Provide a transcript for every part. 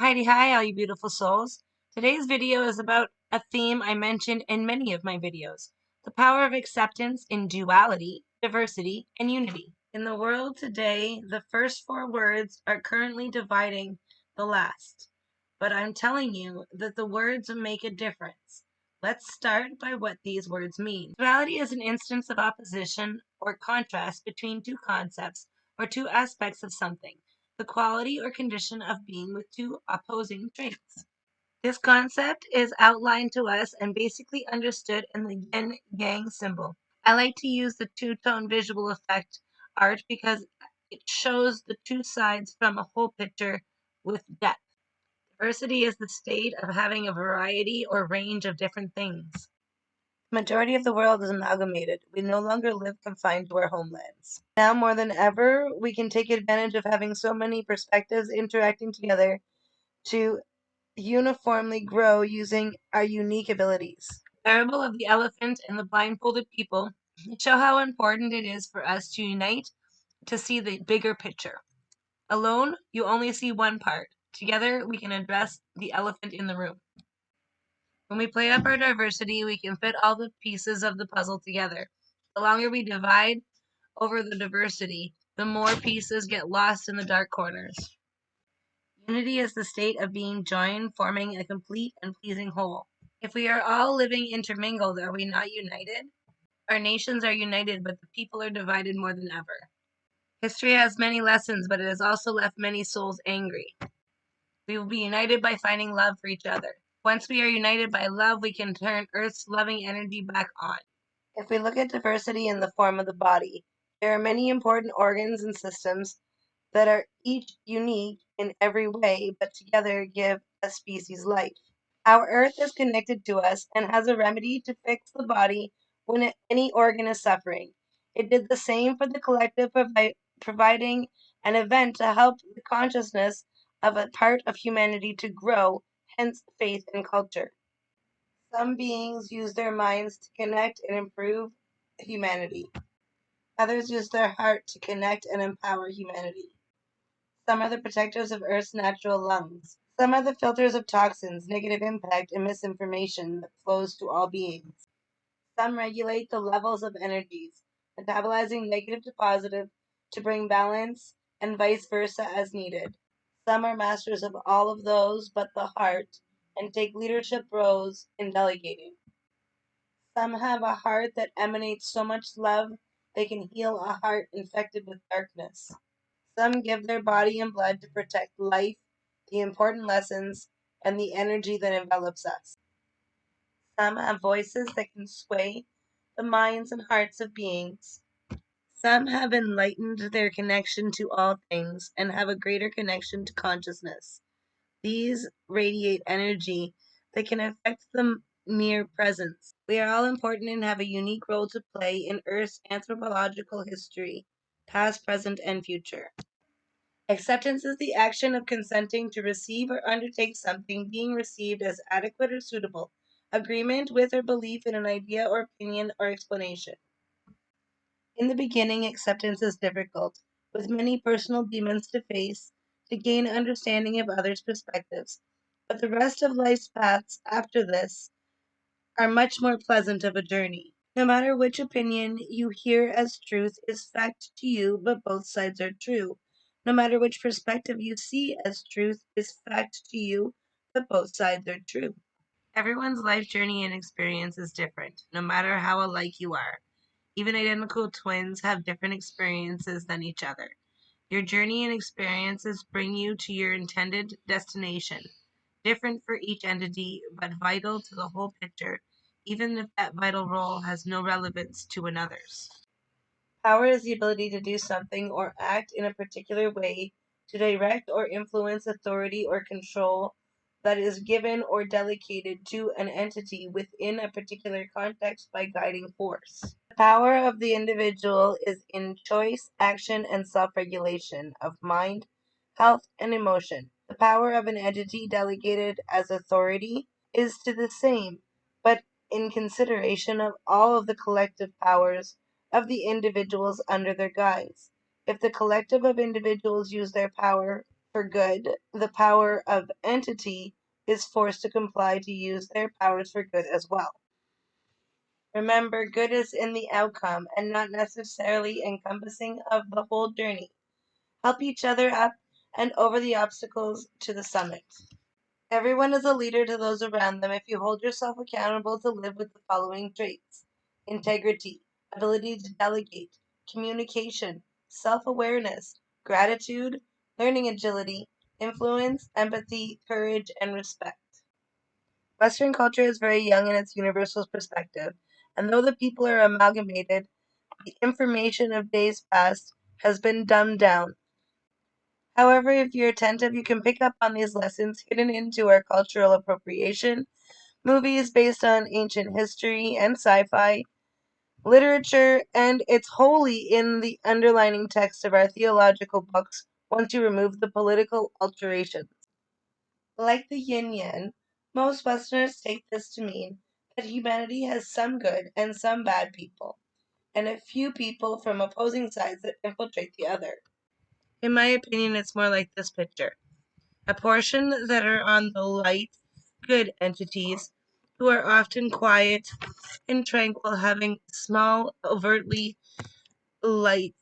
Heidi, hi, all you beautiful souls. Today's video is about a theme I mentioned in many of my videos, the power of acceptance in duality, diversity, and unity. In the world today, the first four words are currently dividing the last, but I'm telling you that the words make a difference. Let's start by what these words mean. Duality is an instance of opposition or contrast between two concepts or two aspects of something, the quality or condition of being with two opposing traits. This concept is outlined to us and basically understood in the yin yang symbol. I like to use the two-tone visual effect art because it shows the two sides from a whole picture with depth. Diversity is the state of having a variety or range of different things. The majority of the world is amalgamated. We no longer live confined to our homelands. Now more than ever, we can take advantage of having so many perspectives interacting together to uniformly grow using our unique abilities. The parable of the elephant and the blindfolded people show how important it is for us to unite to see the bigger picture. Alone, you only see one part. Together, we can address the elephant in the room. When we play up our diversity, we can fit all the pieces of the puzzle together. The longer we divide over the diversity, the more pieces get lost in the dark corners. Unity is the state of being joined, forming a complete and pleasing whole. If we are all living intermingled, are we not united? Our nations are united, but the people are divided more than ever. History has many lessons, but it has also left many souls angry. We will be united by finding love for each other. Once we are united by love, we can turn Earth's loving energy back on. If we look at diversity in the form of the body, there are many important organs and systems that are each unique in every way, but together give a species life. Our Earth is connected to us and has a remedy to fix the body when any organ is suffering. It did the same for the collective, providing an event to help the consciousness of a part of humanity to grow, hence faith and culture. Some beings use their minds to connect and improve humanity. Others use their heart to connect and empower humanity. Some are the protectors of Earth's natural lungs. Some are the filters of toxins, negative impact, and misinformation that flows to all beings. Some regulate the levels of energies, metabolizing negative to positive to bring balance, and vice versa as needed. Some are masters of all of those but the heart, and take leadership roles in delegating. Some have a heart that emanates so much love they can heal a heart infected with darkness. Some give their body and blood to protect life, the important lessons, and the energy that envelops us. Some have voices that can sway the minds and hearts of beings. Some have enlightened their connection to all things and have a greater connection to consciousness. These radiate energy that can affect the mere presence. We are all important and have a unique role to play in Earth's anthropological history, past, present, and future. Acceptance is the action of consenting to receive or undertake something being received as adequate or suitable, agreement with or belief in an idea or opinion or explanation. In the beginning, acceptance is difficult, with many personal demons to face to gain understanding of others' perspectives, but the rest of life's paths after this are much more pleasant of a journey. No matter which opinion you hear as truth is fact to you, but both sides are true. No matter which perspective you see as truth is fact to you, but both sides are true. Everyone's life journey and experience is different, no matter how alike you are. Even identical twins have different experiences than each other. Your journey and experiences bring you to your intended destination, different for each entity, but vital to the whole picture, even if that vital role has no relevance to another's. Power is the ability to do something or act in a particular way to direct or influence authority or control that is given or delegated to an entity within a particular context by guiding force. The power of the individual is in choice, action, and self-regulation of mind, health, and emotion. The power of an entity delegated as authority is to the same, but in consideration of all of the collective powers of the individuals under their guise. If the collective of individuals use their power for good, the power of entity is forced to comply to use their powers for good as well. Remember, good is in the outcome and not necessarily encompassing of the whole journey. Help each other up and over the obstacles to the summit. Everyone is a leader to those around them if you hold yourself accountable to live with the following traits: integrity, ability to delegate, communication, self-awareness, gratitude, learning agility, influence, empathy, courage, and respect. Western culture is very young in its universal perspective, and though the people are amalgamated, the information of days past has been dumbed down. However, if you're attentive, you can pick up on these lessons hidden into our cultural appropriation, movies based on ancient history and sci-fi, literature, and it's wholly in the underlining text of our theological books once you remove the political alterations. Like the yin-yang, most Westerners take this to mean that humanity has some good and some bad people, and a few people from opposing sides that infiltrate the other. In my opinion, it's more like this picture. A portion that are on the light, good entities, who are often quiet and tranquil, having small, overtly light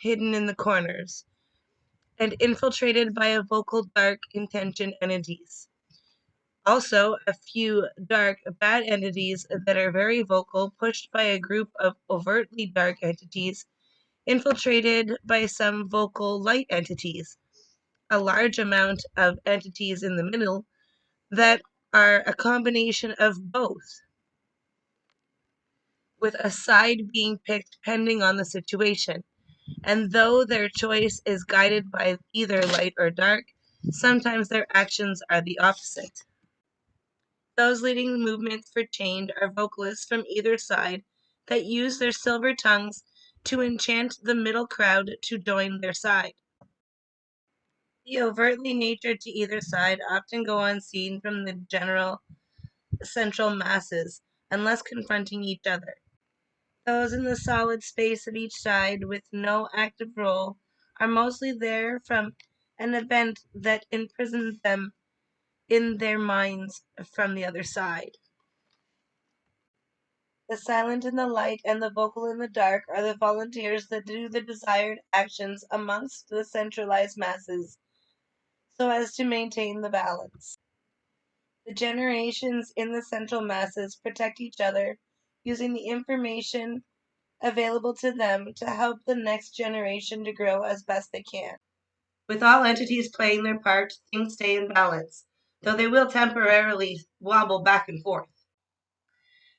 hidden in the corners, and infiltrated by a vocal dark intention entities. Also, a few dark, bad entities that are very vocal, pushed by a group of overtly dark entities, infiltrated by some vocal light entities. A large amount of entities in the middle that are a combination of both, with a side being picked depending on the situation. And though their choice is guided by either light or dark, sometimes their actions are the opposite. Those leading the movements for change are vocalists from either side that use their silver tongues to enchant the middle crowd to join their side. The overtly natured to either side often go unseen from the general central masses unless confronting each other. Those in the solid space of each side with no active role are mostly there from an event that imprisons them in their minds from the other side. The silent in the light and the vocal in the dark are the volunteers that do the desired actions amongst the centralized masses so as to maintain the balance. The generations in the central masses protect each other using the information available to them to help the next generation to grow as best they can. With all entities playing their part, things stay in balance, though they will temporarily wobble back and forth.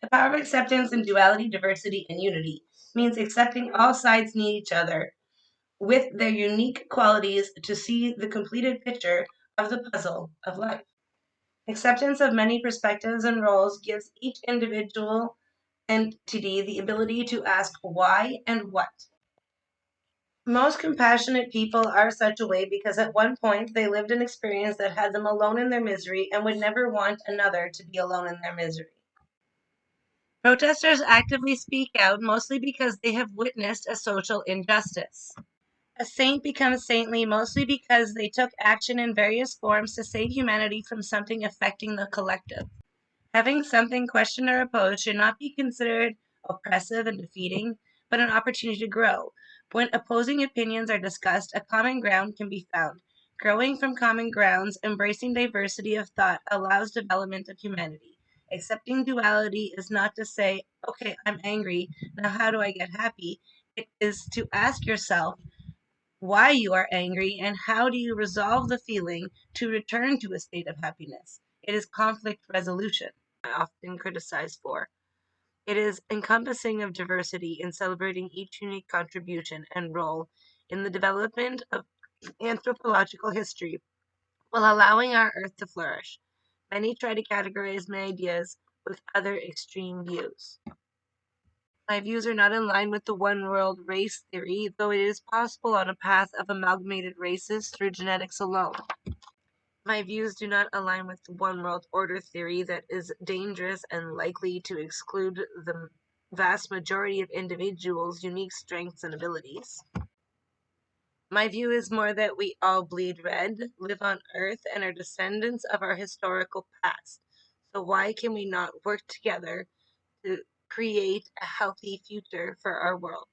The power of acceptance in duality, diversity, and unity means accepting all sides need each other with their unique qualities to see the completed picture of the puzzle of life. Acceptance of many perspectives and roles gives each individual entity the ability to ask why and what. Most compassionate people are such a way because at one point they lived an experience that had them alone in their misery and would never want another to be alone in their misery. Protesters actively speak out mostly because they have witnessed a social injustice. A saint becomes saintly mostly because they took action in various forms to save humanity from something affecting the collective. Having something questioned or opposed should not be considered oppressive and defeating, but an opportunity to grow. When opposing opinions are discussed, a common ground can be found. Growing from common grounds, embracing diversity of thought allows development of humanity. Accepting duality is not to say, okay, I'm angry, now how do I get happy? It is to ask yourself why you are angry and how do you resolve the feeling to return to a state of happiness. It is conflict resolution. Often criticized for. It is encompassing of diversity in celebrating each unique contribution and role in the development of anthropological history while allowing our Earth to flourish. Many try to categorize my ideas with other extreme views. My views are not in line with the one world race theory, though it is possible on a path of amalgamated races through genetics alone. My views do not align with the one world order theory that is dangerous and likely to exclude the vast majority of individuals' unique strengths and abilities. My view is more that we all bleed red, live on Earth, and are descendants of our historical past. So why can we not work together to create a healthy future for our world?